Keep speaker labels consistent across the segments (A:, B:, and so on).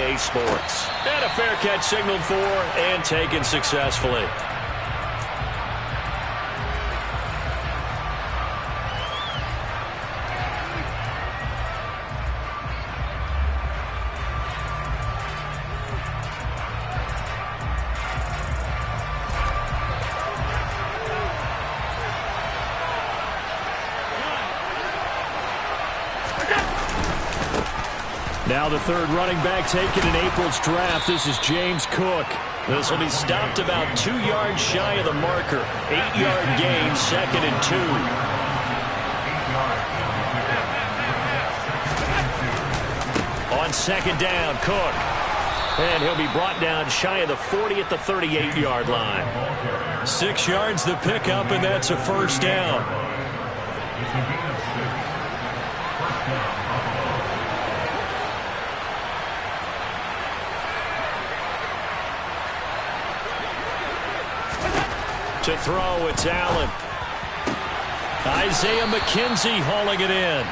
A: EA Sports. And a fair catch signaled for and taken successfully.
B: Now the third running back taken in April's draft. This is James Cook.
A: This will be stopped about 2 yards shy of the marker. 8-yard gain, 2nd and 2. On 2nd down, Cook. And he'll be brought down shy of the 40 at the 38-yard line.
B: 6 yards the pickup, and that's a first down.
A: To throw, it's Allen. Isaiah McKenzie hauling it in.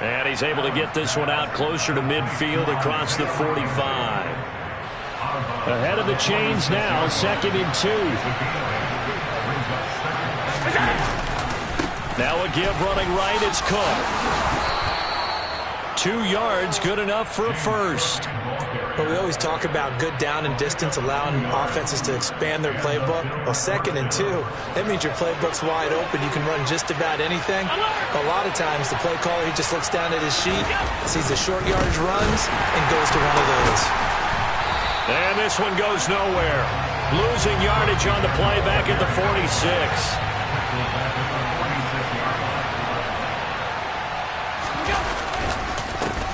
A: And he's able to get this one out closer to midfield across the 45.
B: Ahead of the chains now, 2nd and 2.
A: Now a give running right, it's Cook.
B: 2 yards, good enough for a first.
C: But we always talk about good down and distance, allowing offenses to expand their playbook. Well, 2nd and 2, that means your playbook's wide open. You can run just about anything. A lot of times, the play caller, he just looks down at his sheet, sees the short yardage runs, and goes to one of those.
A: And this one goes nowhere. Losing yardage on the play back at the 46.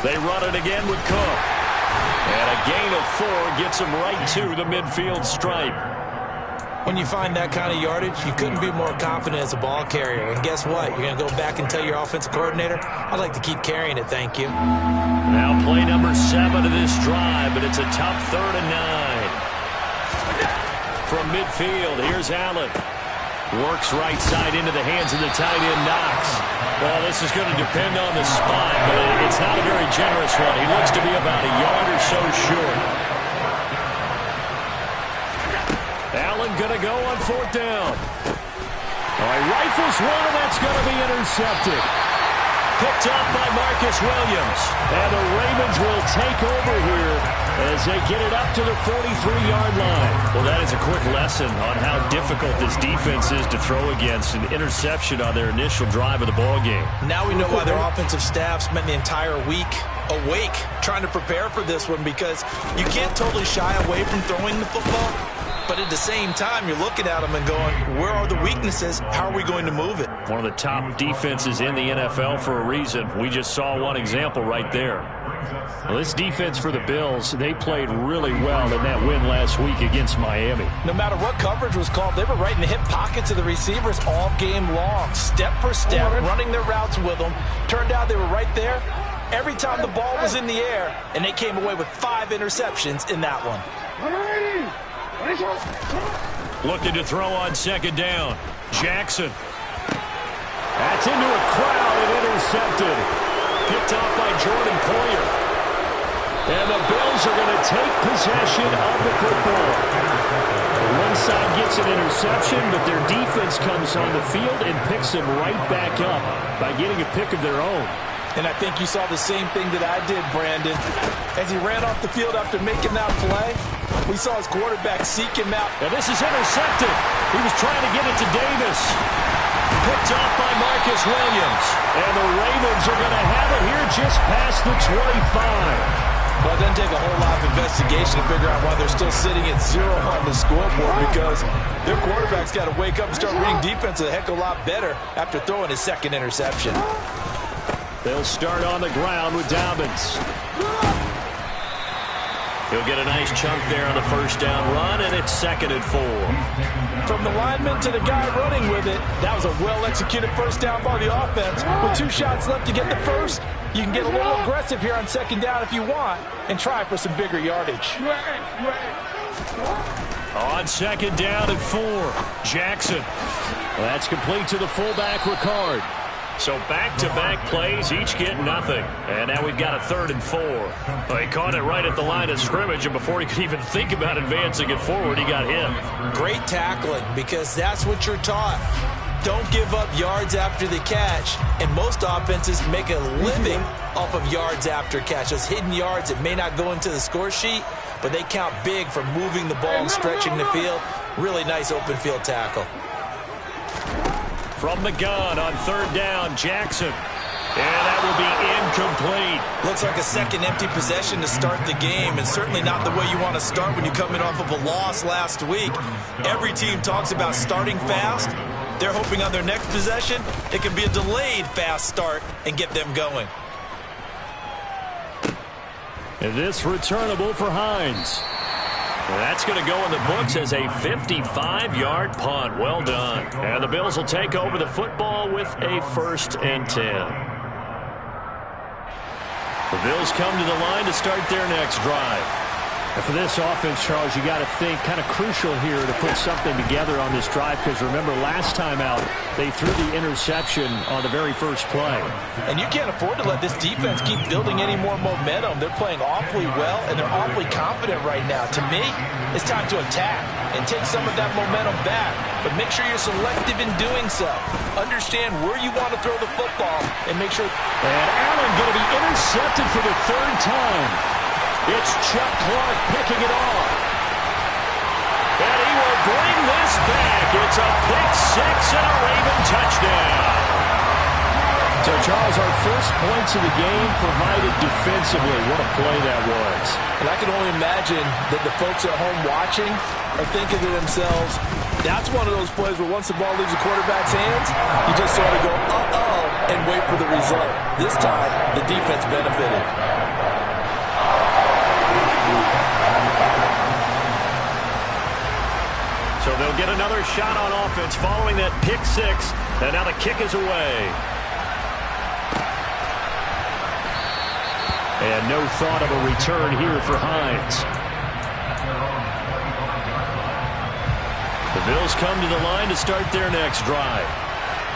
A: They run it again with Cook. And a gain of 4 gets him right to the midfield stripe.
C: When you find that kind of yardage, you couldn't be more confident as a ball carrier. And guess what? You're going to go back and tell your offensive coordinator, I'd like to keep carrying it, thank you.
A: Now play number 7 of this drive, but it's a tough 3rd and 9. From midfield, here's Allen. Works right side into the hands of the tight end, Knox. Well, this is going to depend on the spot, but it's not a very generous one. He looks to be about a yard or so short. Allen going to go on 4th down.
B: All right, rifles one, and that's going to be intercepted.
A: Picked up by Marcus Williams.
B: And the Ravens will take over here as they get it up to the 43-yard line.
A: Well, that is a quick lesson on how difficult this defense is to throw against. An interception on their initial drive of the ballgame.
C: Now we know why their offensive staff spent the entire week awake trying to prepare for this one, because you can't totally shy away from throwing the football. But at the same time, you're looking at them and going, where are the weaknesses? How are we going to move it?
A: One of the top defenses in the NFL for a reason. We just saw one example right there.
B: Well, this defense for the Bills, they played really well in that win last week against Miami.
C: No matter what coverage was called, they were right in the hip pockets of the receivers all game long, step for step, running their routes with them. Turned out they were right there every time the ball was in the air, and they came away with 5 interceptions in that one.
A: Looking to throw on 2nd down. Jackson.
B: That's into a crowd and intercepted.
A: Picked off by Jordan Poyer.
B: And the Bills are going to take possession of the football. One side gets an interception, but their defense comes on the field and picks them right back up by getting a pick of their own.
C: And I think you saw the same thing that I did, Brandon. As he ran off the field after making that play, we saw his quarterback seek him out.
A: And this is intercepted. He was trying to get it to Davis. Picked off by Marcus Williams.
B: And the Ravens are going to have it here just past the 25.
C: Well, it doesn't take a whole lot of investigation to figure out why they're still sitting at 0 on the scoreboard, because their quarterback's got to wake up and start reading defense a heck of a lot better after throwing his 2nd interception.
B: They'll start on the ground with Dobbins.
A: He'll get a nice chunk there on the 1st down run, and it's 2nd and 4.
C: From the lineman to the guy running with it, that was a well-executed 1st down by the offense. With 2 shots left to get the first, you can get a little aggressive here on 2nd down if you want and try for some bigger yardage.
A: On 2nd down and 4, Jackson.
B: Well, that's complete to the fullback, Ricard.
A: So back-to-back plays, each get nothing. And now we've got a 3rd and 4. Well, he caught it right at the line of scrimmage, and before he could even think about advancing it forward, he got hit.
C: Great tackling, because that's what you're taught. Don't give up yards after the catch. And most offenses make a living off of yards after catch. Those hidden yards that may not go into the score sheet, but they count big for moving the ball and stretching the field. Really nice open field tackle.
A: From the gun on 3rd down, Jackson. And that will be incomplete.
C: Looks like a second empty possession to start the game, and certainly not the way you want to start when you're coming off of a loss last week. Every team talks about starting fast. They're hoping on their next possession, it can be a delayed fast start and get them going.
B: And this returnable for Hines.
A: Well, that's going to go in the books as a 55-yard punt. Well done. And the Bills will take over the football with a 1st and 10. The Bills come to the line to start their next drive.
B: And for this offense, Charles, you got to think kind of crucial here to put something together on this drive, because remember last time out they threw the interception on the very first play.
C: And you can't afford to let this defense keep building any more momentum. They're playing awfully well, and they're awfully confident right now. To me, it's time to attack and take some of that momentum back, but make sure you're selective in doing so. Understand where you want to throw the football and make sure.
B: And Allen going to be intercepted for the 3rd time. It's Chuck Clark picking it off.
A: And he will bring this back. It's a pick-6 and a Raven touchdown.
B: So, Charles, our first points of the game provided defensively. What a play that was.
C: And I can only imagine that the folks at home watching are thinking to themselves, that's one of those plays where once the ball leaves the quarterback's hands, you just sort of go, uh-oh, and wait for the result. This time, the defense benefited.
A: So they'll get another shot on offense following that pick-6, and now the kick is away.
B: And no thought of a return here for Hines.
A: The Bills come to the line to start their next drive.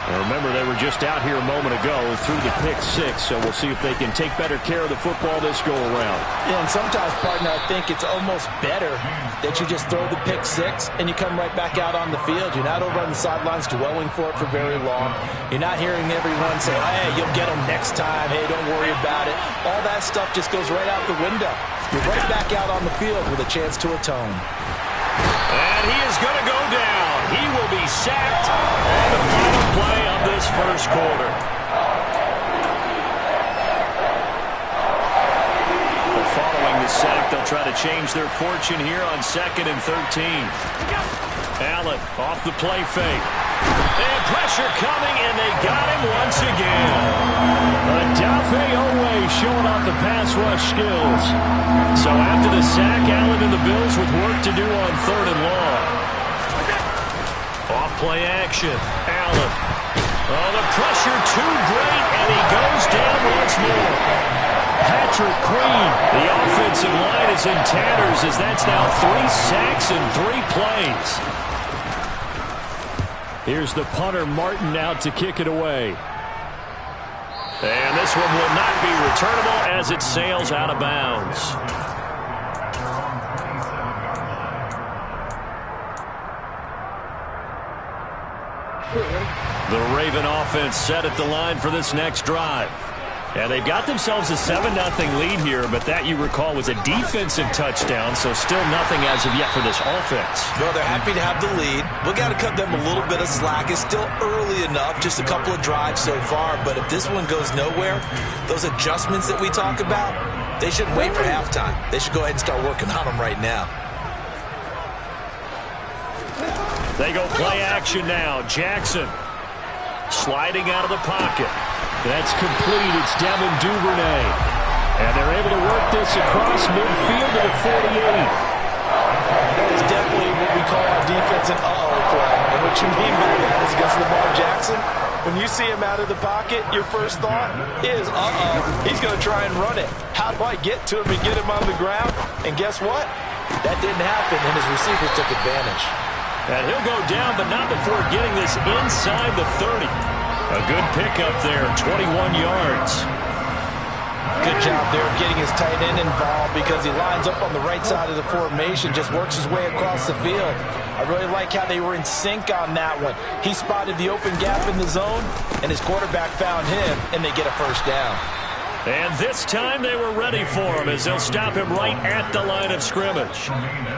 B: And remember, they were just out here a moment ago through the pick-6, so we'll see if they can take better care of the football this go-around.
C: Yeah, and sometimes, partner, I think it's almost better that you just throw the pick-6 and you come right back out on the field. You're not over on the sidelines dwelling for it for very long. You're not hearing everyone say, hey, you'll get them next time. Hey, don't worry about it. All that stuff just goes right out the window. You're right back out on the field with a chance to atone.
A: And he is going to go down. He will be sacked on the final play of this first quarter. But following the sack, they'll try to change their fortune here on 2nd and 13. Allen off the play fake. And pressure coming, and they got him once again.
B: Odafe Oweh showing off the pass rush skills.
A: So after the sack, Allen and the Bills with work to do on 3rd and long. Off play action. Allen. Oh, the pressure too great, and he goes down once more.
B: Patrick Queen.
A: The offensive line is in tatters as that's now 3 sacks in 3 plays.
B: Here's the punter, Martin, out to kick it away.
A: And this one will not be returnable as it sails out of bounds. The Raven offense set at the line for this next drive. And they've got themselves a 7-0 lead here, but that, you recall, was a defensive touchdown, so still nothing as of yet for this offense.
C: No, they're happy to have the lead. We've got to cut them a little bit of slack. It's still early enough, just a couple of drives so far, but if this one goes nowhere, those adjustments that we talk about, they shouldn't wait for halftime. They should go ahead and start working on them right now.
A: They go play action now. Jackson sliding out of the pocket.
B: That's complete. It's Devin Duvernay. And they're able to work this across midfield to the 48.
C: That is definitely what we call our defense an uh-oh play. And what you mean by that is against Lamar Jackson. When you see him out of the pocket, your first thought is, uh-oh, he's going to try and run it. How do I get to him and get him on the ground? And guess what? That didn't happen, and his receivers took advantage.
A: And he'll go down, but not before getting this inside the 30. A good pickup there, 21 yards.
C: Good job there of getting his tight end involved because he lines up on the right side of the formation, just works his way across the field. I really like how they were in sync on that one. He spotted the open gap in the zone, and his quarterback found him, and they get a first down.
A: And this time they were ready for him as they'll stop him right at the line of scrimmage.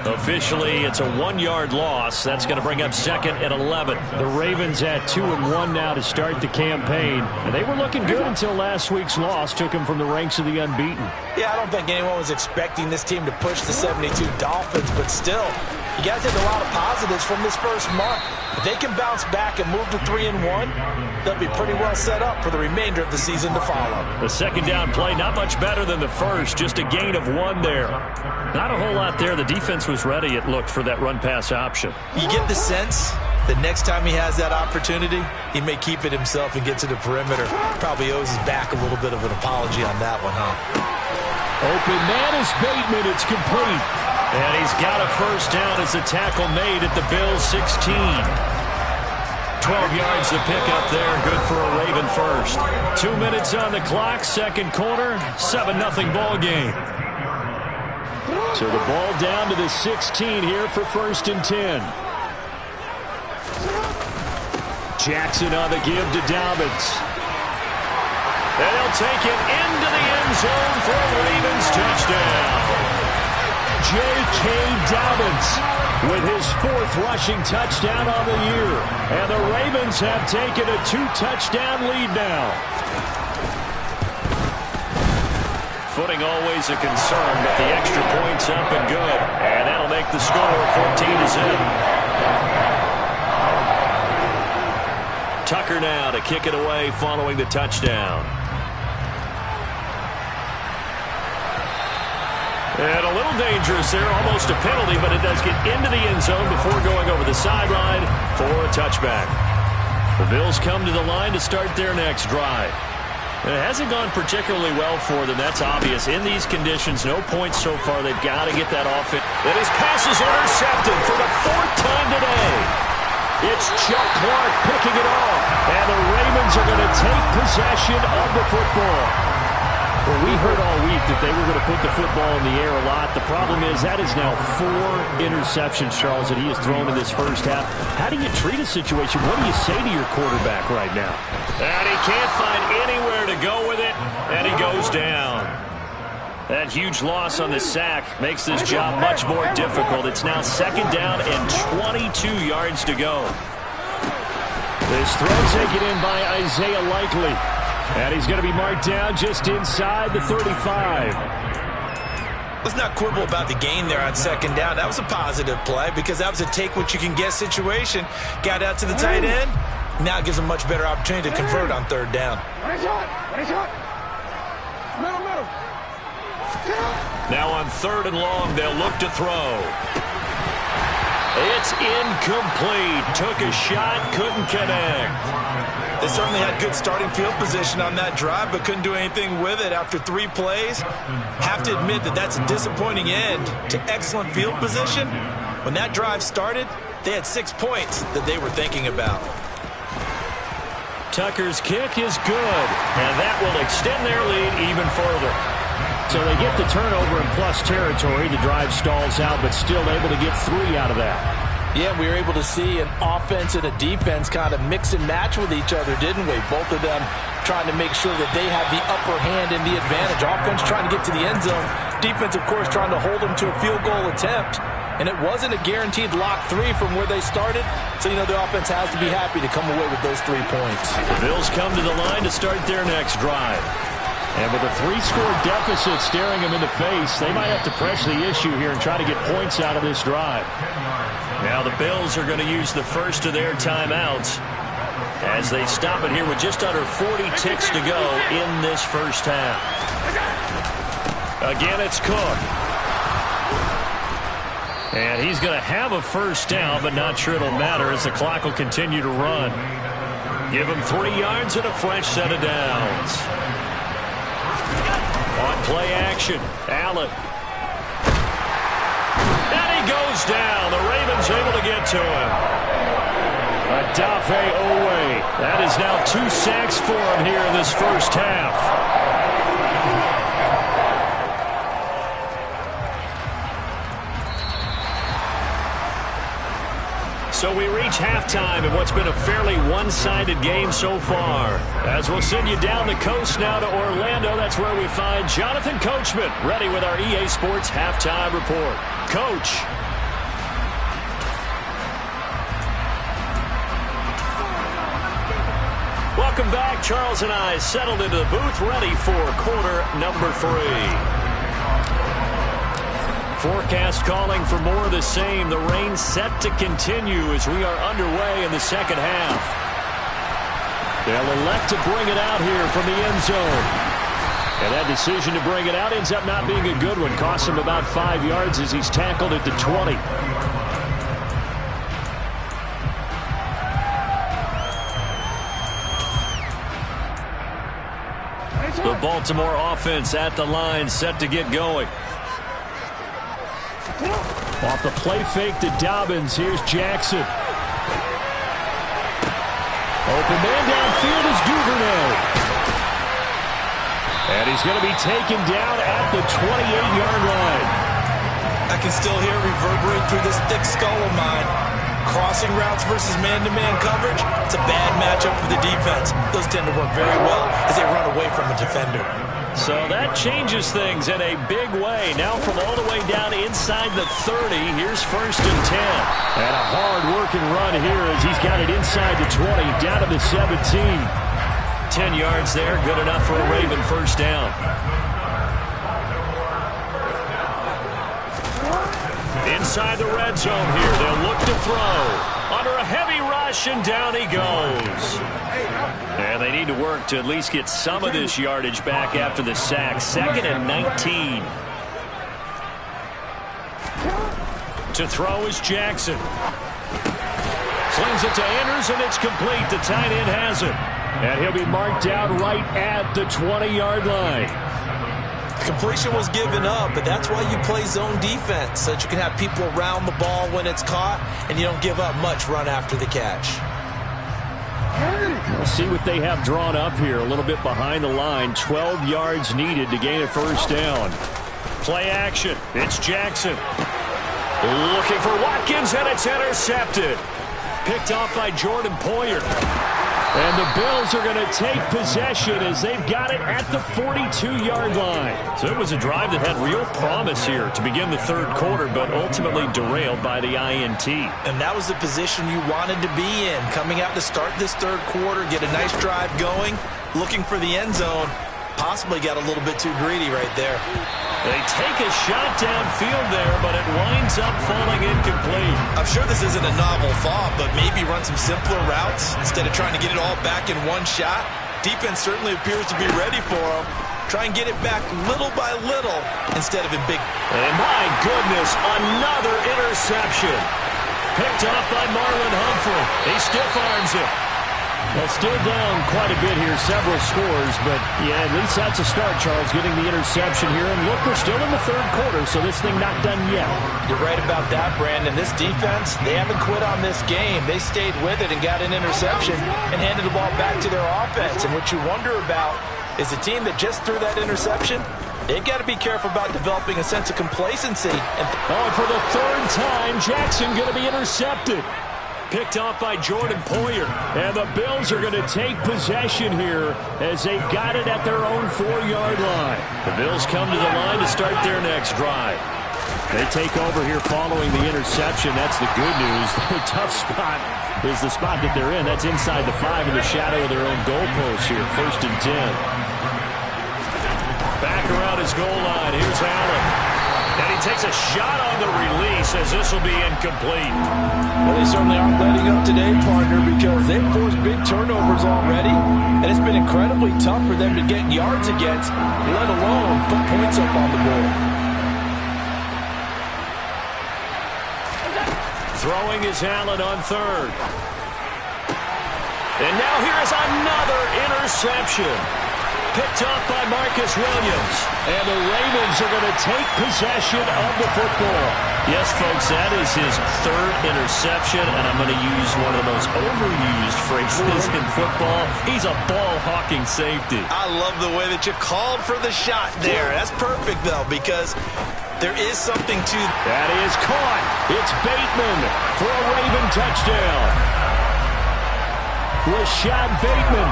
A: Officially, it's a 1-yard loss. That's going to bring up 2nd and 11.
B: The Ravens at 2-1 now to start the campaign. And they were looking good until last week's loss took them from the ranks of the unbeaten.
C: Yeah, I don't think anyone was expecting this team to push the 72 Dolphins, but still, you got to take a lot of positives from this first month. If they can bounce back and move to 3-1, they'll be pretty well set up for the remainder of the season to follow.
A: The second down play, not much better than the first, just a gain of 1 there. Not a whole lot there. The defense was ready, it looked, for that run-pass option.
C: You get the sense that next time he has that opportunity, he may keep it himself and get to the perimeter. Probably owes his back a little bit of an apology on that one, huh?
B: Open man is Bateman. It's complete.
A: And he's got a first down as the tackle made at the Bills' 16. 12 yards to pick up there. Good for a Raven first. 2 minutes on the clock. Second quarter. 7-0 ball game.
B: So the ball down to the 16 here for 1st and 10. Jackson on the give to Dobbins.
A: And he'll take it into the end zone for a Ravens touchdown.
B: J.K. Dobbins with his 4th rushing touchdown on the year. And the Ravens have taken a 2-touchdown lead now.
A: Footing always a concern, but the extra point's up and good. And that'll make the score 14-zip. Tucker now to kick it away following the touchdown. And a little dangerous there, almost a penalty, but it does get into the end zone before going over the sideline for a touchback. The Bills come to the line to start their next drive. And it hasn't gone particularly well for them, that's obvious. In these conditions, no points so far. They've got to get that offense. And his pass is intercepted for the 4th time today. It's Chuck Clark picking it off. And the Ravens are going to take possession of the football.
B: Well, we heard all week that they were going to put the football in the air a lot. The problem is that is now 4 interceptions, Charles, that he has thrown in this first half. How do you treat a situation? What do you say to your quarterback right now?
A: And he can't find anywhere to go with it, and he goes down. That huge loss on the sack makes this job much more difficult. It's now 2nd down and 22 yards to go.
B: This throw taken in by Isaiah Likely. And he's going to be marked down just inside the 35.
C: Let's not quibble about the gain there on 2nd down. That was a positive play because that was a take-what-you-can-get situation. Got out to the tight end. Now it gives him a much better opportunity to convert on 3rd down.
A: Now on 3rd and long, they'll look to throw. It's incomplete. Took a shot, couldn't connect.
C: They certainly had good starting field position on that drive, but couldn't do anything with it after 3 plays. Have to admit that that's a disappointing end to excellent field position. When that drive started, they had 6 points that they were thinking about.
A: Tucker's kick is good, and that will extend their lead even further.
B: So they get the turnover in plus territory. The drive stalls out, but still able to get 3 out of that.
C: Yeah, we were able to see an offense and a defense kind of mix and match with each other, didn't we? Both of them trying to make sure that they have the upper hand and the advantage. Offense trying to get to the end zone. Defense, of course, trying to hold them to a field goal attempt. And it wasn't a guaranteed lock 3 from where they started. So, you know, the offense has to be happy to come away with those 3 points.
A: The Bills come to the line to start their next drive.
B: And with a 3-score deficit staring them in the face, they might have to press the issue here and try to get points out of this drive.
A: Now the Bills are going to use the first of their timeouts as they stop it here with just under 40 ticks to go in this first half. Again, it's Cook. And he's going to have a first down, but not sure it'll matter as the clock will continue to run. Give him 3 yards and a fresh set of downs. On play action, Allen. And he goes down. The Ravens able to get to him.
B: Odafe Oweh. That is now 2 sacks for him here in this first half. So we reach halftime in what's been a fairly one-sided game so far. As we'll send you down the coast now to Orlando, that's where we find Jonathan Coachman, ready with our EA Sports Halftime Report. Coach. Welcome back. Charles and I settled into the booth, ready for quarter number 3. Forecast calling for more of the same. The rain set to continue as we are underway in the second half. They'll elect to bring it out here from the end zone. And that decision to bring it out ends up not being a good one. Costs him about 5 yards as he's tackled at the 20. The Baltimore offense at the line, set to get going. Off the play fake to Dobbins. Here's Jackson. Open man downfield is Duvernay. And he's going to be taken down at the 28-yard line.
C: I can still hear it reverberate through this thick skull of mine. Crossing routes versus man-to-man coverage, it's a bad matchup for the defense. Those tend to work very well as they run away from a defender.
B: So that changes things in a big way. Now from all the way down inside the 30, here's 1st and 10. And a hard-working run here as he's got it inside the 20, down to the 17. 10 yards there, good enough for a Raven first down. Inside the red zone here, they'll look to throw. Under a heavy rush, and down he goes. And they need to work to at least get some of this yardage back after the sack. 2nd and 19. To throw is Jackson. Slings it to Andrews, and it's complete. The tight end has it. And he'll be marked out right at the 20-yard line.
C: Completion was given up, but that's why you play zone defense, so that you can have people around the ball when it's caught, and you don't give up much run after the catch.
B: We'll see what they have drawn up here. A little bit behind the line. 12 yards needed to gain a first down. Play action. It's Jackson. Looking for Watkins, and it's intercepted. Picked off by Jordan Poyer. And the Bills are going to take possession as they've got it at the 42-yard line. So it was a drive that had real promise here to begin the third quarter, but ultimately derailed by the INT.
C: And that was the position you wanted to be in. Coming out to start this third quarter, get a nice drive going, looking for the end zone. Possibly got a little bit too greedy right there.
B: They take a shot downfield there, but it winds up falling incomplete.
C: I'm sure this isn't a novel thought, but maybe run some simpler routes instead of trying to get it all back in one shot. Defense certainly appears to be ready for them. Try and get it back little by little instead of in big.
B: And my goodness, another interception. Picked off by Marlon Humphrey. He stiff arms it. Well, still down quite a bit here, several scores, but yeah, at least that's a start, Charles, getting the interception here. And look, we're still in the third quarter, so this thing not done yet.
C: You're right about that, Brandon. This defense, they haven't quit on this game. They stayed with it and got an interception and handed the ball back to their offense. And what you wonder about is the team that just threw that interception, they've got to be careful about developing a sense of complacency. And
B: for the third time, Jackson going to be intercepted. Picked off by Jordan Poyer. And the Bills are going to take possession here as they've got it at their own 4-yard line. The Bills come to the line to start their next drive. They take over here following the interception. That's the good news. The tough spot is the spot that they're in. That's inside the 5 in the shadow of their own goalpost here. 1st and 10. Back around his goal line. Here's Allen. And he takes a shot on the release as this will be incomplete.
C: Well, they certainly aren't letting up today, partner, because they've forced big turnovers already. And it's been incredibly tough for them to get yards against, let alone put points up on the board.
B: Throwing is Allen on 3rd. And now here is another interception.
A: Picked off by Marcus Williams.
B: And the Ravens are going to take possession of the football.
A: Yes, folks, that is his third interception, and I'm going to use one of the most overused phrases in football. He's a ball-hawking safety.
C: I love the way that you called for the shot there. That's perfect, though, because there is something to...
B: That is caught. It's Bateman for a Raven touchdown. Rashad Bateman,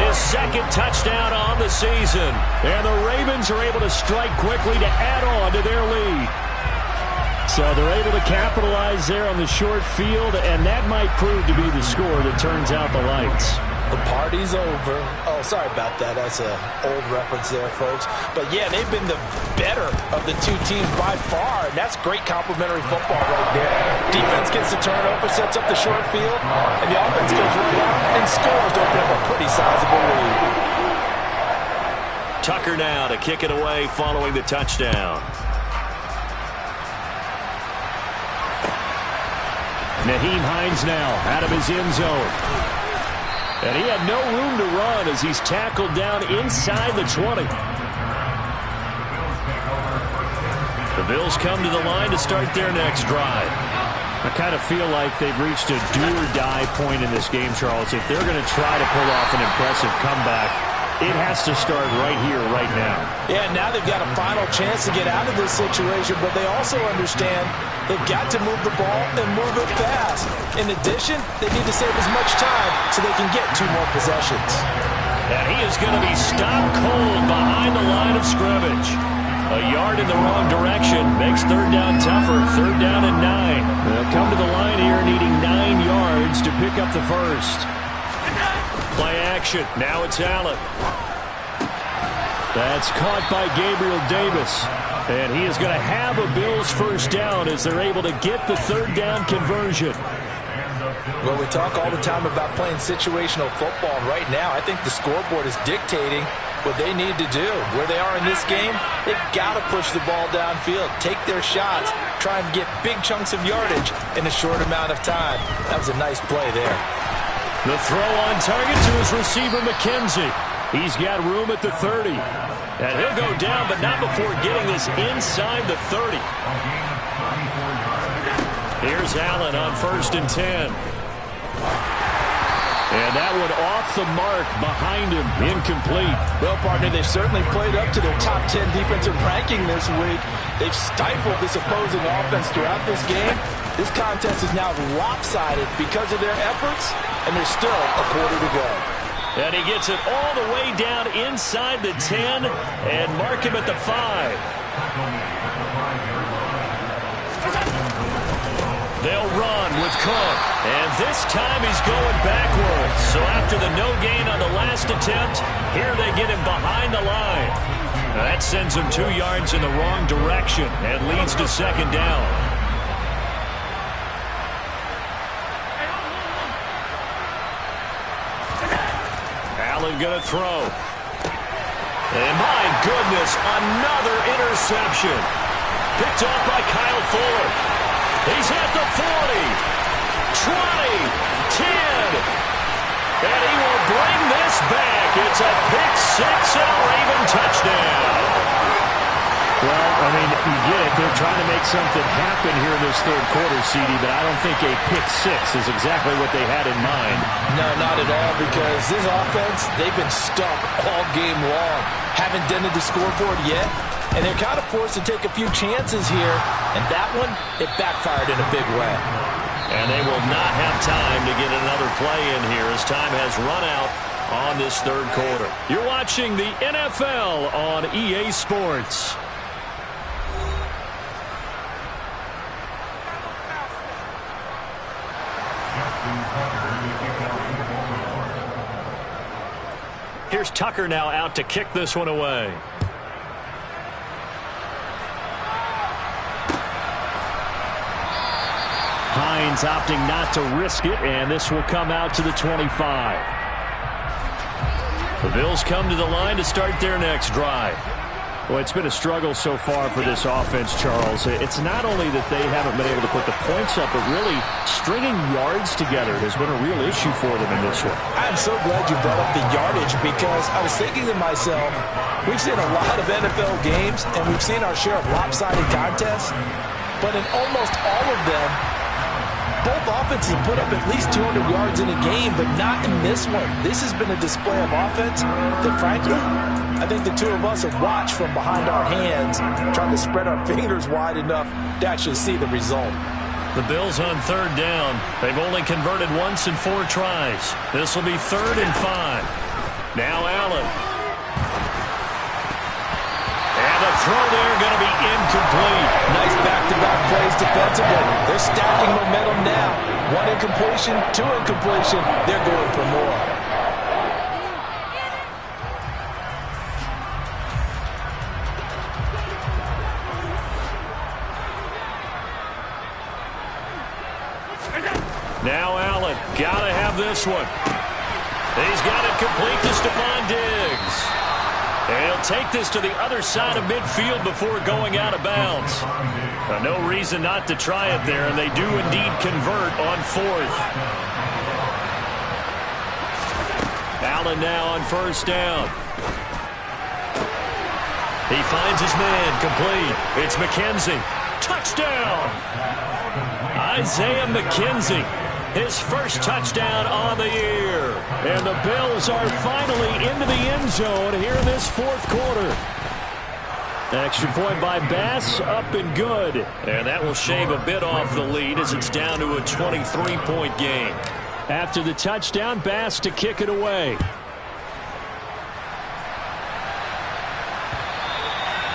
A: his second touchdown on the season.
B: And the Ravens are able to strike quickly to add on to their lead. So they're able to capitalize there on the short field, and that might prove to be the score that turns out the lights.
C: The party's over. Oh, sorry about that. That's an old reference there, folks. But, yeah, they've been the better of the two teams by far, and that's great complimentary football right there. Defense gets the turnover, sets up the short field, and the offense goes right out and scores to open up a pretty sizable lead.
A: Tucker now to kick it away following the touchdown.
B: Nyheim Hines now out of his end zone. And he had no room to run as he's tackled down inside the 20.
A: The Bills come to the line to start their next drive.
B: I kind of feel like they've reached a do-or-die point in this game, Charles. If they're going to try to pull off an impressive comeback, it has to start right here, right now.
C: Yeah, now they've got a final chance to get out of this situation, but they also understand they've got to move the ball and move it fast. In addition, they need to save as much time so they can get 2 more possessions.
A: And he is going to be stopped cold behind the line of scrimmage. A yard in the wrong direction makes third down tougher. Third down and 9.
B: They'll come to the line here needing 9 yards to pick up the first.
A: Play action. Now it's Allen.
B: That's caught by Gabriel Davis. And he is going to have a Bills first down as they're able to get the third down conversion.
C: Well, we talk all the time about playing situational football. And right now, I think the scoreboard is dictating what they need to do. Where they are in this game, they've got to push the ball downfield, take their shots, try and get big chunks of yardage in a short amount of time. That was a nice play there.
B: The throw on target to his receiver, McKenzie. He's got room at the 30.
A: And he'll go down, but not before getting this inside the 30. Here's Allen on 1st and 10.
B: And that one off the mark behind him, incomplete.
C: Well, partner, they've certainly played up to their top 10 defensive ranking this week. They've stifled this opposing offense throughout this game. This contest is now lopsided because of their efforts, and there's still a quarter to go.
A: And he gets it all the way down inside the 10 and mark him at the 5. They'll run with Cook. And this time he's going backwards. So after the no gain on the last attempt, here they get him behind the line. That sends him 2 yards in the wrong direction and leads to second down. Allen going to throw. And my goodness, another interception. Picked off by Kyle Fuller. He's at the 40, 20, 10. And he will bring this back. It's a pick-6 and a Raven touchdown.
B: Well, I mean, you get it. They're trying to make something happen here in this third quarter, CD, but I don't think a pick-6 is exactly what they had in mind.
C: No, not at all, because this offense, they've been stuck all game long. Haven't dented the scoreboard yet, and they're kind of forced to take a few chances here, and that one, it backfired in a big way.
A: And they will not have time to get another play in here as time has run out on this third quarter.
B: You're watching the NFL on EA Sports.
A: Here's Tucker now out to kick this one away.
B: Hines opting not to risk it, and this will come out to the 25.
A: The Bills come to the line to start their next drive.
B: Well, it's been a struggle so far for this offense, Charles. It's not only that they haven't been able to put the points up, but really stringing yards together has been a real issue for them in this one.
C: I'm so glad you brought up the yardage because I was thinking to myself, we've seen a lot of NFL games and we've seen our share of lopsided contests, but in almost all of them, both offenses have put up at least 200 yards in a game, but not in this one. This has been a display of offense that, frankly, I think the two of us have watched from behind our hands, trying to spread our fingers wide enough to actually see the result.
A: The Bills on third down. They've only converted once in 4 tries. This will be 3rd and 5. Now Allen. And the throw there going to be incomplete.
C: Nice back-to-back plays defensively. They're stacking momentum now. 1 incompletion, 2 incompletion. They're going for more.
A: Now Allen, gotta have this one. He's got it complete to Stephon Diggs. And he'll take this to the other side of midfield before going out of bounds. No reason not to try it there, and they do indeed convert on 4th. Allen now on 1st down. He finds his man, complete. It's McKenzie. Touchdown! Isaiah McKenzie. His first touchdown on the year.
B: And the Bills are finally into the end zone here in this 4th quarter. Extra point by Bass, up and good.
A: And that will shave a bit off the lead as it's down to a 23-point game.
B: After the touchdown, Bass to kick it away.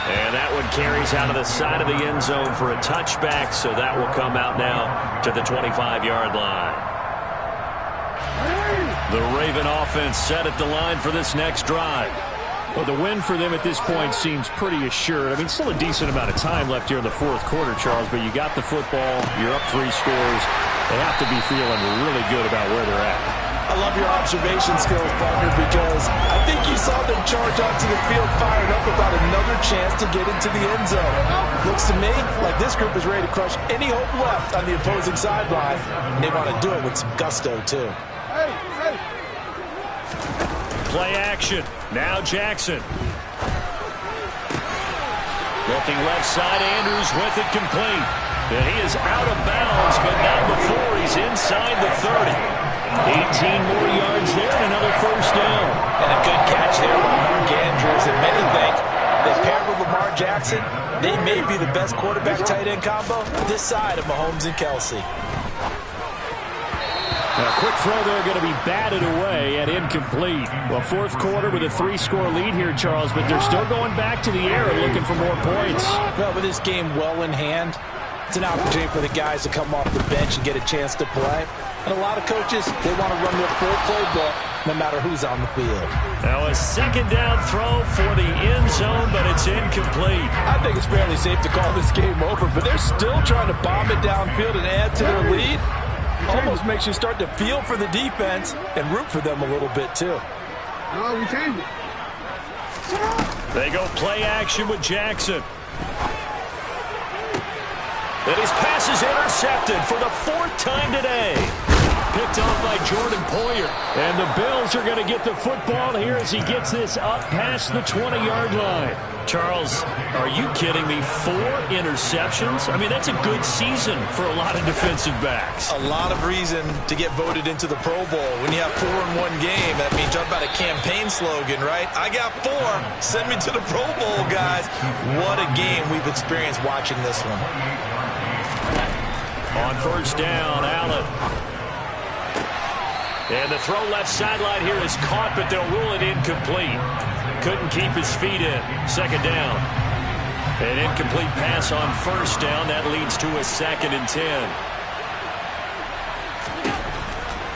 A: And that one carries out of the side of the end zone for a touchback, so that will come out now to the 25-yard line. The Raven offense set at the line for this next drive.
B: Well, the win for them at this point seems pretty assured. I mean, still a decent amount of time left here in the 4th quarter, Charles, but you got the football, you're up 3 scores. They have to be feeling really good about where they're at.
C: I love your observation skills, partner, because I think you saw them charge onto the field fired up about another chance to get into the end zone. Looks to me like this group is ready to crush any hope left on the opposing sideline, and they want to do it with some gusto, too.
A: Play action. Now Jackson. Looking left side, Andrews with it complete. And he is out of bounds, but not before he's inside the 30. 18 more yards there and another 1st down.
C: And a good catch there by Mark Andrews. And many think that paired with Lamar Jackson, they may be the best quarterback-tight end combo this side of Mahomes and Kelsey.
B: A quick throw there going to be batted away and incomplete. Well, 4th quarter with a 3-score lead here, Charles, but they're still going back to the air and looking for more points.
C: Well, with this game well in hand, it's an opportunity for the guys to come off the bench and get a chance to play. And a lot of coaches, they want to run their full playbook no matter who's on the field.
A: Now a 2nd down throw for the end zone, but it's incomplete.
C: I think it's fairly safe to call this game over, but they're still trying to bomb it downfield and add to their lead. Almost makes you start to feel for the defense and root for them a little bit, too.
D: We changed it.
A: They go play action with Jackson. And his pass is intercepted for the 4th time today. Picked off by Jordan Poyer.
B: And the Bills are going to get the football here as he gets this up past the 20-yard line.
A: Charles, are you kidding me? 4 interceptions? I mean, that's a good season for a lot of defensive backs.
C: A lot of reason to get voted into the Pro Bowl. When you have 4 in one game, that means talk about a campaign slogan, right? I got 4. Send me to the Pro Bowl, guys. What a game we've experienced watching this one.
A: On 1st down, Allen. And the throw left sideline here is caught, but they'll rule it incomplete. Couldn't keep his feet in. 2nd down. An incomplete pass on 1st down. That leads to a 2nd and 10.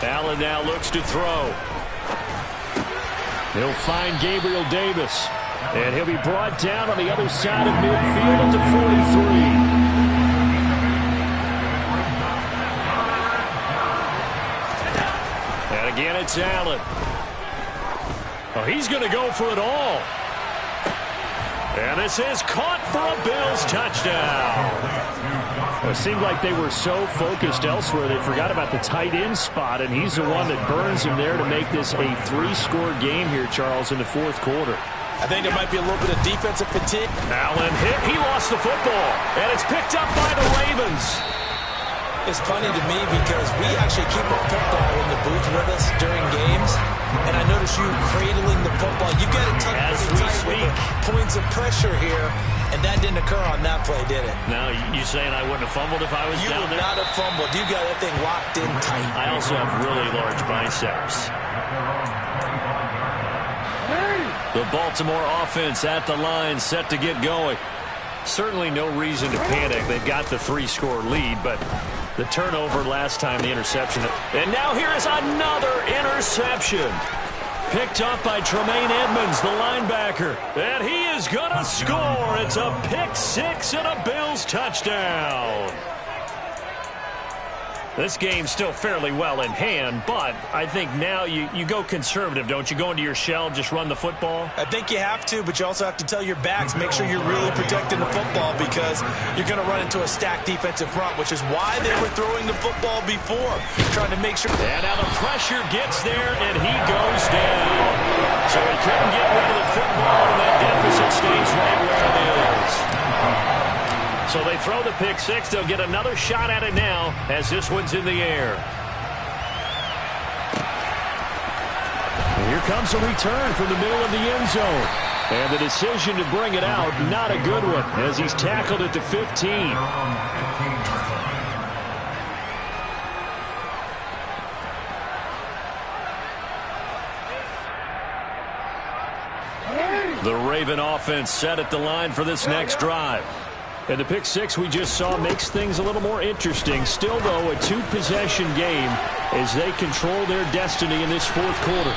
A: Allen now looks to throw.
B: He'll find Gabriel Davis. And he'll be brought down on the other side of midfield at the 43.
A: And again, it's Allen. Oh, he's going to go for it all. And And this is caught for a Bills touchdown.
B: Well, it seemed like they were so focused elsewhere they forgot about the tight end spot, and he's the one that burns him there to make this a 3-score game here, Charles, in the fourth quarter.
C: I think there might be a little bit of defensive fatigue.
A: Allen hit. He lost the football, and it's picked up by the Ravens.
C: It's funny to me because we actually keep a football in the booth with us during games, and I notice you cradling the football. You got it tucked
A: As
C: really
A: we
C: tight with
A: speak.
C: the points of pressure here, and that didn't occur on that play, did it?
A: Now, you saying I wouldn't have fumbled if I was
C: You
A: down
C: would
A: there?
C: not have fumbled. You got that thing locked in tight.
A: I also have really large biceps. The Baltimore offense at the line, set to get going. Certainly no reason to panic. They've got the 3-score lead, but the turnover last time, the interception. And now here is another interception. Picked up by Tremaine Edmonds, the linebacker. And he is going to score. It's a pick six and a Bills touchdown. This game's still fairly well in hand, but I think now you go conservative, don't you? Go into your shell, just run the football?
C: I think you have to, but you also have to tell your backs, make sure you're really protecting the football because you're going to run into a stacked defensive front, which is why they were throwing the football before, trying to make sure.
A: And now the pressure gets there, and he goes down. So he couldn't get rid of the football, and that deficit stays right where it is. So they throw the pick six. They'll get another shot at it now as this one's in the air.
B: And here comes a return from the middle of the end zone. And the decision to bring it out, not a good one, as he's tackled at the 15.
A: The Raven offense set at the line for this next drive.
B: And the pick six we just saw makes things a little more interesting. Still, though, a two-possession game as they control their destiny in this fourth quarter.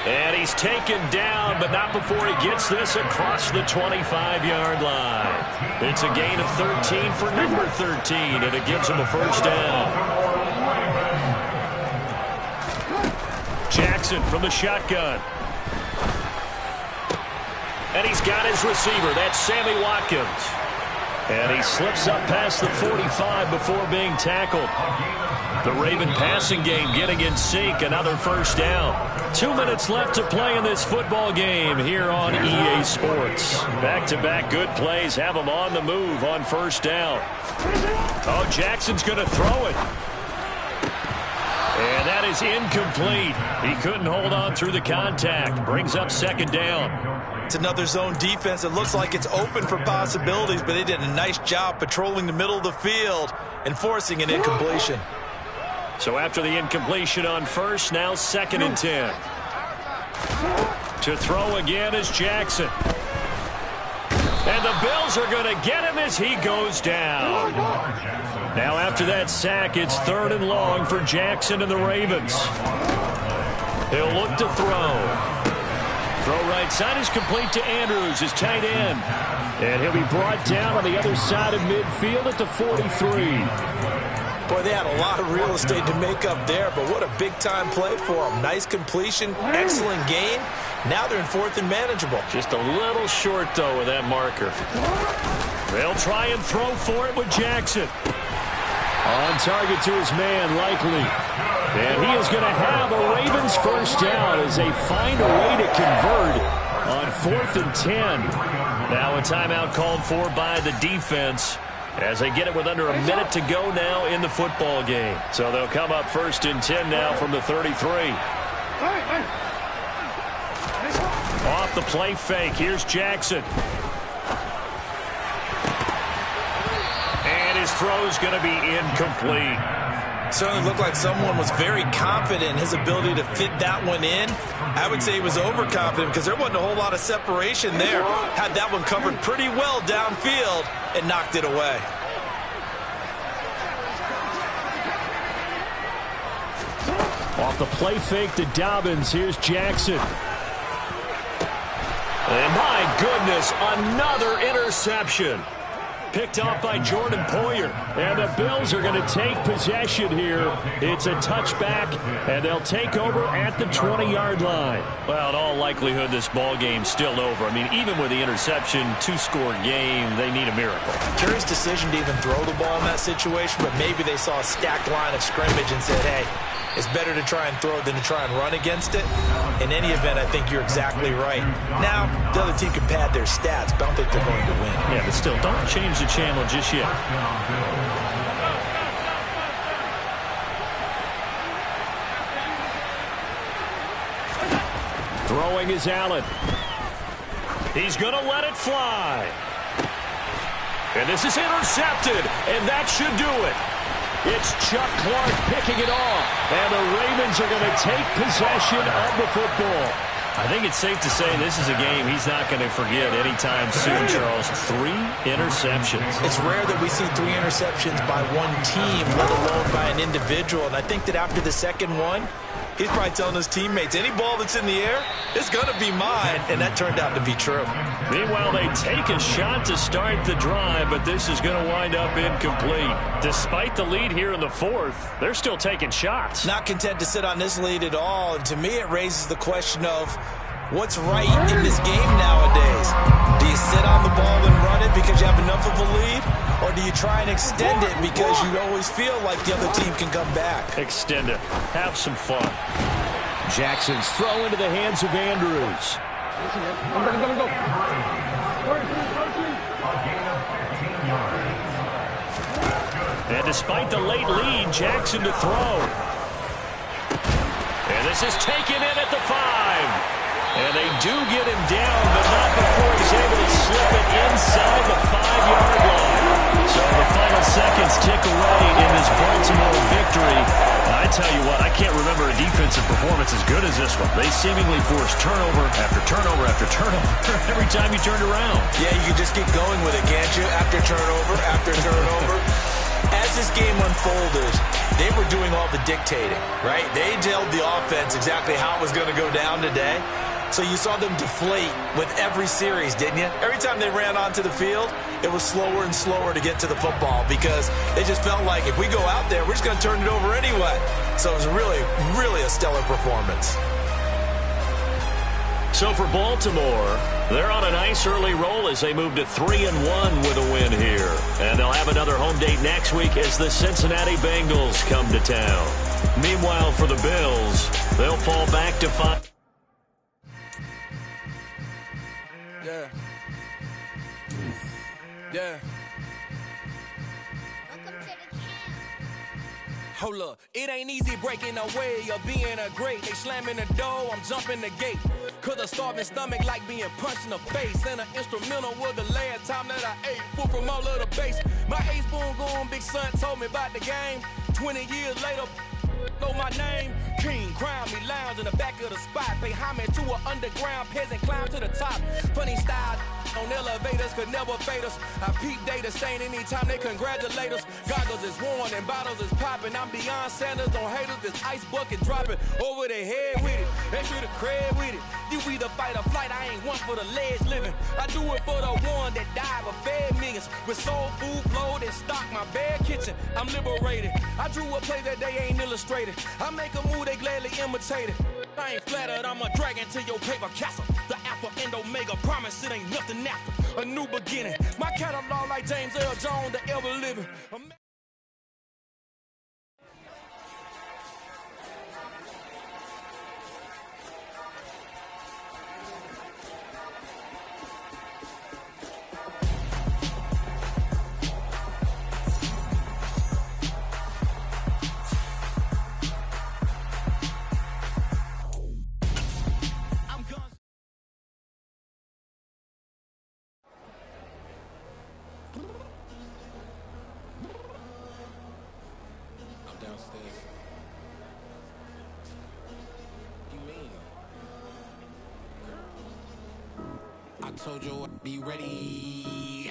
A: And he's taken down, but not before he gets this across the 25-yard line. It's a gain of 13 for number 13, and it gives him a first down. Jackson from the shotgun. And he's got his receiver. That's Sammy Watkins. And he slips up past the 45 before being tackled. The Raven passing game getting in sync. Another first down. 2 minutes left to play in this football game here on EA Sports. Back-to-back good plays have them on the move on first down. Oh, Jackson's going to throw it. And that is incomplete. He couldn't hold on through the contact. Brings up second down.
C: It's another zone defense. It looks like it's open for possibilities, but they did a nice job patrolling the middle of the field and forcing an incompletion.
A: So after the incompletion on first, now 2nd and 10. To throw again is Jackson. And the Bills are going to get him as he goes down. Now after that sack, it's 3rd and long for Jackson and the Ravens. He'll look to throw. Throw right side is complete to Andrews, his tight end.
B: And he'll be brought down on the other side of midfield at the 43.
C: Boy, they had a lot of real estate to make up there, but what a big-time play for them. Nice completion, excellent gain. Now they're in 4th and manageable.
A: Just a little short, though, with that marker. They'll try and throw for it with Jackson.
B: On target to his man, Likely. And he is going to have a Ravens first down as they find a way to convert on 4th and 10.
A: Now a timeout called for by the defense as they get it with under a minute to go now in the football game. So they'll come up 1st and 10 now from the 33. Off the play fake, here's Jackson. And his throw's going to be incomplete.
C: Certainly looked like someone was very confident in his ability to fit that one in. I would say he was overconfident because there wasn't a whole lot of separation there. Had that one covered pretty well downfield and knocked it away.
B: Off the play fake to Dobbins, here's Jackson.
A: And my goodness, another interception. Picked off by Jordan Poyer.
B: And the Bills are going to take possession here. It's a touchback, and they'll take over at the 20-yard line.
A: Well, in all likelihood, this ball game's still over. I mean, even with the interception, two-score game, they need a miracle.
C: Curious decision to even throw the ball in that situation, but maybe they saw a stacked line of scrimmage and said, hey, it's better to try and throw it than to try and run against it. In any event, I think you're exactly right. Now, the other team can pad their stats, but I don't think they're going to win.
A: Yeah, but still, don't change the channel just yet.
B: Throwing is Allen.
A: He's going to let it fly. And this is intercepted, and that should do it.
B: It's Chuck Clark picking it off, and the Ravens are going to take possession of the football.
A: I think it's safe to say this is a game he's not going to forget anytime soon, Charles. 3 interceptions.
C: It's rare that we see 3 interceptions by one team, let alone by an individual. And I think that after the second one, he's probably telling his teammates, any ball that's in the air, it's going to be mine. And that turned out to be true.
A: Meanwhile, they take a shot to start the drive, but this is going to wind up incomplete. Despite the lead here in the 4th, they're still taking shots.
C: Not content to sit on this lead at all. And to me, it raises the question of what's right in this game nowadays. Do you sit on the ball and run it because you have enough of a lead? Or do you try and extend it because you always feel like the other team can come back?
A: Extend it. Have some fun.
B: Jackson's throw into the hands of Andrews.
A: And despite the late lead, Jackson to throw. And this is taken in at the 5. And they do get him down, but not before he's able to slip it inside the 5-yard line. So the final seconds tick away in this Baltimore victory. And I tell you what, I can't remember a defensive performance as good as this one. They seemingly forced turnover after turnover after turnover every time you turned around.
C: Yeah, you can just keep going with it, can't you? After turnover after turnover. As this game unfolded, they were doing all the dictating, right? They told the offense exactly how it was going to go down today. So you saw them deflate with every series, didn't you? Every time they ran onto the field, it was slower and slower to get to the football because they just felt like if we go out there, we're just going to turn it over anyway. So it was really, really a stellar performance.
A: So for Baltimore, they're on a nice early roll as they move to 3-1 with a win here. And they'll have another home date next week as the Cincinnati Bengals come to town. Meanwhile, for the Bills, they'll fall back to 5.
E: Yeah. Yeah. Hold up, it ain't easy breaking away or being a great. They slamming the door, I'm jumping the gate. Cause a starving stomach like being punched in the face. And an instrumental was the last time that I ate. Food from all of the base. My A-spoon going, big son told me about the game. 20 years later, know my name. King, crown me, lounge in the back of the spot. Pay homage to an underground peasant, climb to the top. Funny style on elevators could never fade us. I peep data stain anytime they congratulate us. Goggles is worn and bottles is popping. I'm beyond Sanders, don't haters. This ice bucket dropping over their head with it. Extra the cred with it. You either fight or flight, I ain't one for the ledge living. I do it for the one that died but fed millions. With soul food flowed and stock my bad kitchen. I'm liberated. I drew a play that they ain't illustrated. I make a move, they gladly imitate it. I ain't flattered, I'm a dragon to your paper castle. The Alpha and Omega, promise it ain't nothing after. A new beginning. My catalog like James Earl Jones, the ever living.
F: Told you I'd be ready.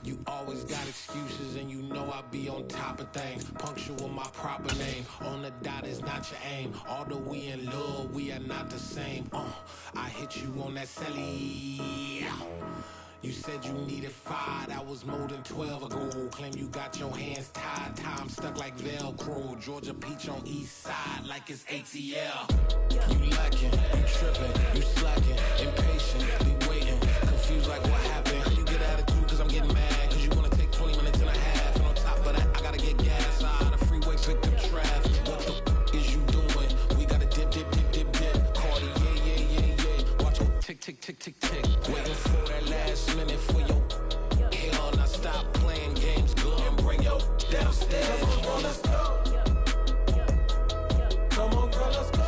F: You always got excuses and you know I be on top of things. Punctual my proper name. On the dot is not your aim. Although we in love, we are not the same. I hit you on that celly. You said you needed 5, that was more than 12 ago. Claim you got your hands tied, time stuck like Velcro. Georgia Peach on east side like it's ATL. You lacking, you tripping, you slacking, impatient, be waiting, confused like what happened. How you get attitude cause I'm getting mad, cause you wanna take 20 minutes and a half. And on top of that, I gotta get gas out of the freeway, pick up traffic. What the f is you doing? We gotta dip, dip, dip, dip, dip. Cardi, yeah. Watch your tick, tick, tick, tick, tick. Waiting for that last minute for your hell. Now stop playing games, go and bring your downstairs. Come on, let's go. Come on, girl, let's go.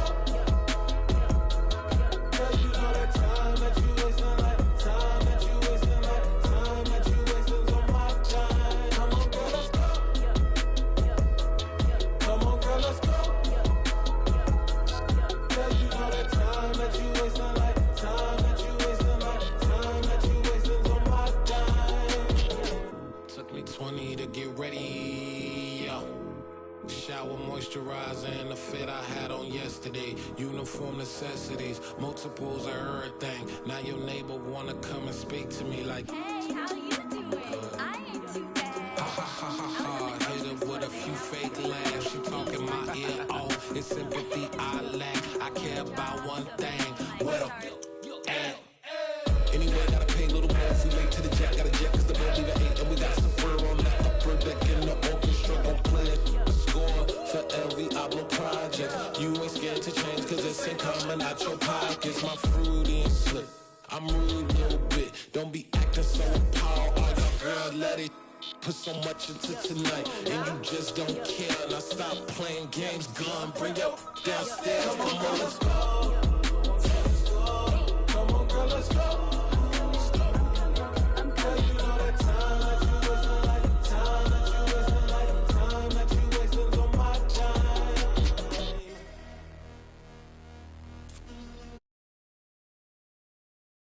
F: Cause you know that time that you wasting, like time that you wasting, like time that you wasting on my time. Come on, girl, let's go. Come on, girl, let's go. Cause you know that time that you wasting, like time that you wasting, like time that you wasting on my time. Took me 20 to get ready, yo. Shower, moisturizer, and the fit I had on yesterday. Uniform necessities, multiples of everything. Now your neighbor wanna come and speak to me like,
G: hey, how you doing? I ain't too bad.
F: ha ha ha ha ha. Hit her with a few fake laughs. She talking my ear off. It's sympathy I lack. I care about one thing. What up? Anyway, gotta pay a little more if we late to the jet. Got a jet cause the boat leave at 8. And we got some fur on the upper deck in the orchestra. Gon' play a score for every album project. You ain't scared to change cause it's ain't coming out your pockets. My fruity and slip, I'm rude a little bit. Don't be acting so appalled. All your girl, let it put so much into tonight. And you just don't care. Now stop playing games, gun, bring your downstairs. Come on, let's go.